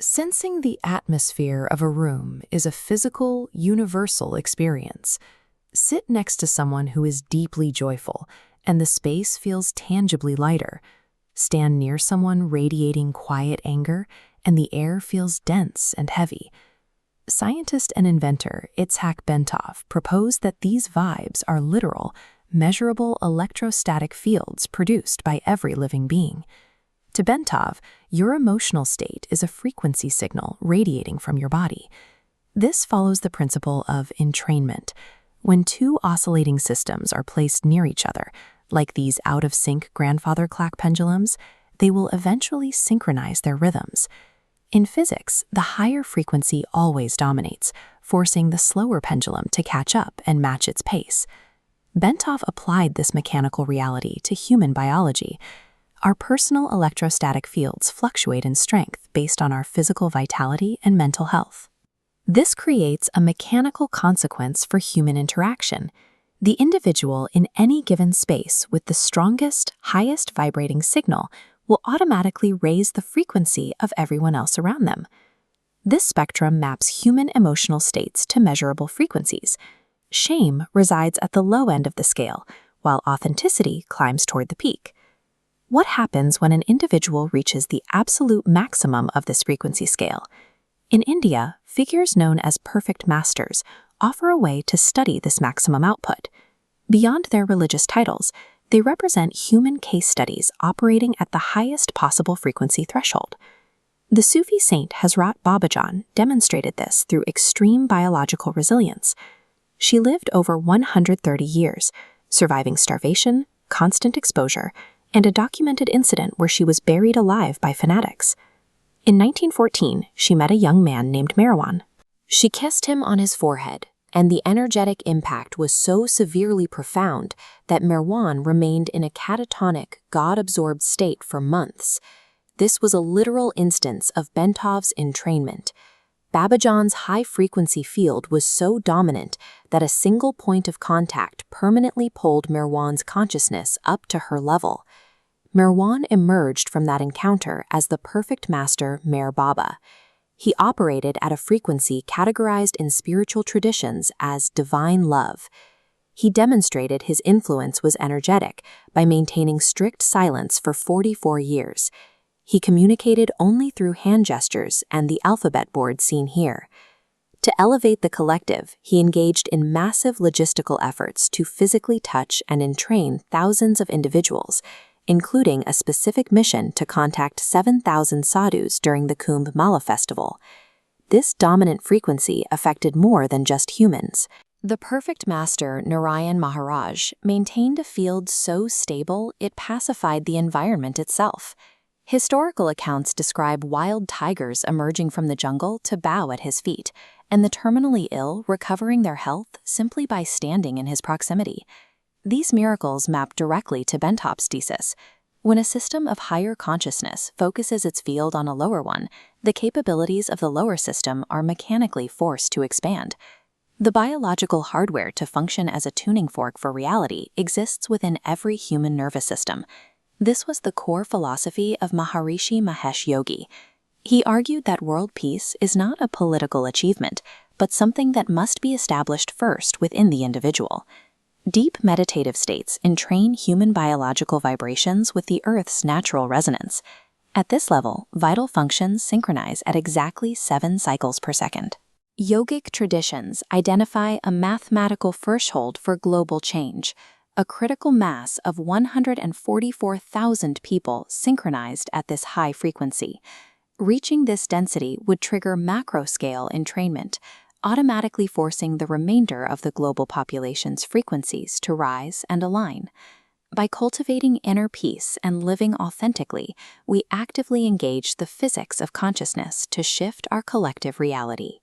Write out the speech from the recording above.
Sensing the atmosphere of a room is a physical, universal experience. Sit next to someone who is deeply joyful, and the space feels tangibly lighter. Stand near someone radiating quiet anger, and the air feels dense and heavy. Scientist and inventor Itzhak Bentov proposed that these vibes are literal, measurable electrostatic fields produced by every living being. To Bentov, your emotional state is a frequency signal radiating from your body. This follows the principle of entrainment. When two oscillating systems are placed near each other, like these out-of-sync grandfather clock pendulums, they will eventually synchronize their rhythms. In physics, the higher frequency always dominates, forcing the slower pendulum to catch up and match its pace. Bentov applied this mechanical reality to human biology. Our personal electrostatic fields fluctuate in strength based on our physical vitality and mental health. This creates a mechanical consequence for human interaction. The individual in any given space with the strongest, highest vibrating signal will automatically raise the frequency of everyone else around them. This spectrum maps human emotional states to measurable frequencies. Shame resides at the low end of the scale, while authenticity climbs toward the peak. What happens when an individual reaches the absolute maximum of this frequency scale? In India, figures known as perfect masters offer a way to study this maximum output. Beyond their religious titles, they represent human case studies operating at the highest possible frequency threshold. The Sufi saint Hazrat Babajan demonstrated this through extreme biological resilience. She lived over 130 years, surviving starvation, constant exposure, and a documented incident where she was buried alive by fanatics. In 1914, she met a young man named Marwan. She kissed him on his forehead, and the energetic impact was so severely profound that Marwan remained in a catatonic, God-absorbed state for months. This was a literal instance of Bentov's entrainment. Babajan's high-frequency field was so dominant that a single point of contact permanently pulled Marwan's consciousness up to her level. Marwan emerged from that encounter as the perfect master Meher Baba. He operated at a frequency categorized in spiritual traditions as divine love. He demonstrated his influence was energetic by maintaining strict silence for 44 years. He communicated only through hand gestures and the alphabet board seen here. To elevate the collective, he engaged in massive logistical efforts to physically touch and entrain thousands of individuals, including a specific mission to contact 7,000 sadhus during the Kumbh Mela festival. This dominant frequency affected more than just humans. The perfect master, Narayan Maharaj, maintained a field so stable it pacified the environment itself. Historical accounts describe wild tigers emerging from the jungle to bow at his feet, and the terminally ill recovering their health simply by standing in his proximity. These miracles map directly to Bentov's thesis. When a system of higher consciousness focuses its field on a lower one, the capabilities of the lower system are mechanically forced to expand. The biological hardware to function as a tuning fork for reality exists within every human nervous system. This was the core philosophy of Maharishi Mahesh Yogi. He argued that world peace is not a political achievement, but something that must be established first within the individual. Deep meditative states entrain human biological vibrations with the Earth's natural resonance. At this level, vital functions synchronize at exactly 7 cycles per second. Yogic traditions identify a mathematical threshold for global change, a critical mass of 144,000 people synchronized at this high frequency. Reaching this density would trigger macro-scale entrainment, automatically forcing the remainder of the global population's frequencies to rise and align. By cultivating inner peace and living authentically, we actively engage the physics of consciousness to shift our collective reality.